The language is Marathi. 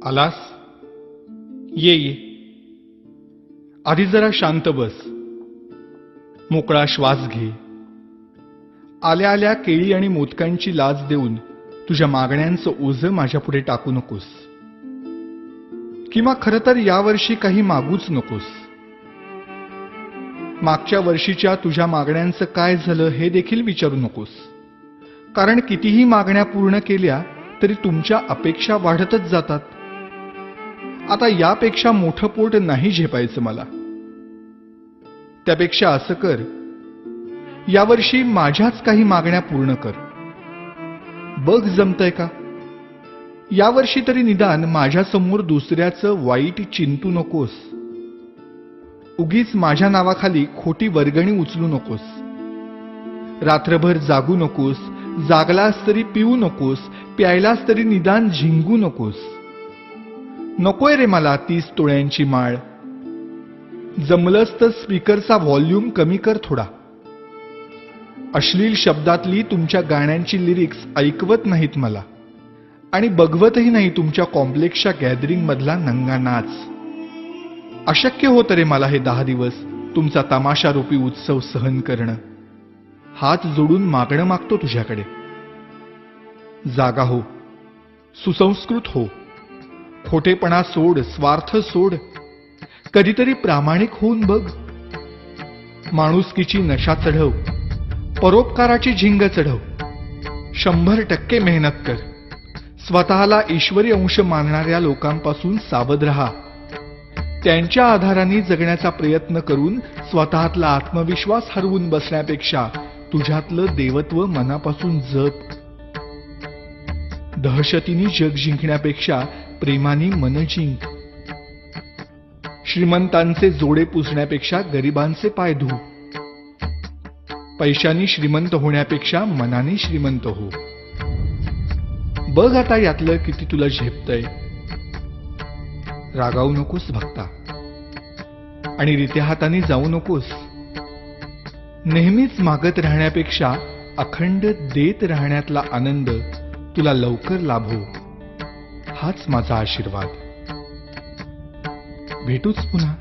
आलास? ये ये. आधी जरा शांत बस. मोकळा श्वास घे. आल्या आल्या केळी आणि मोदकांची लाच देऊन तुझ्या मागण्यांचं ओझं माझ्यापुढे टाकू नकोस. किंवा खरं तर यावर्षी काही मागूच नकोस. मागच्या वर्षीच्या तुझ्या मागण्यांचं काय झालं हे देखील विचारू नकोस. कारण कितीही मागण्या पूर्ण केल्या तरी तुमच्या अपेक्षा वाढतच जातात. आता यापेक्षा मोठं पोट नाही झेपायचं मला. त्यापेक्षा असं कर, यावर्षी माझ्याच काही मागण्या पूर्ण कर. बघ जमतंय का? यावर्षी तरी निदान माझ्यासमोर दुसऱ्याचं वाईट चिंतू नकोस. उगीच माझ्या नावाखाली खोटी वर्गणी उचलू नकोस. रात्रभर जागू नकोस. जागलास तरी पिऊ नकोस. प्यायलास तरी निदान झिंगू नकोस. नकोय रे मला 30 तोळ्यांची माळ. जमलंच तर स्पीकरचा व्हॉल्यूम कमी कर थोडा. अश्लील शब्दातली तुमच्या गाण्यांची लिरिक्स ऐकवत नाहीत मला. आणि बघवतही नाही तुमच्या कॉम्प्लेक्सच्या गॅदरिंग मधला नंगा नाच. अशक्य होतं रे मला हे 10 दिवस तुमचा तमाशारूपी उत्सव सहन करणं. हात जोडून मागणं मागतो तुझ्याकडे. जागा हो. सुसंस्कृत हो. खोटेपणा सोड. स्वार्थ सोड. कधीतरी प्रामाणिक होऊन बघ. माणुसकीची नशा चढव. परोपकाराची झिंग चढव. 100% मेहनत कर. स्वतःला ईश्वरी अंश मानणाऱ्या लोकांपासून सावध राहा. त्यांच्या आधाराने जगण्याचा प्रयत्न करून स्वतःतला आत्मविश्वास हरवून बसण्यापेक्षा तुझ्यातलं देवत्व मनापासून जप. दहशतीने जग जिंकण्यापेक्षा प्रेमाने मन जिंक. श्रीमंतांचे जोडे पुसण्यापेक्षा गरिबांचे पाय धु. पैशांनी श्रीमंत होण्यापेक्षा मनाने श्रीमंत हो. बघ आता यातलं किती तुला झेपतंय. रागावू नकोस भक्ता. आणि रित्या हाताने जाऊ नकोस. नेहमीच मागत राहण्यापेक्षा अखंड देत राहण्यातला आनंद तुला लवकर लाभो. हाच माझा आशीर्वाद. भेटूच पुन्हा.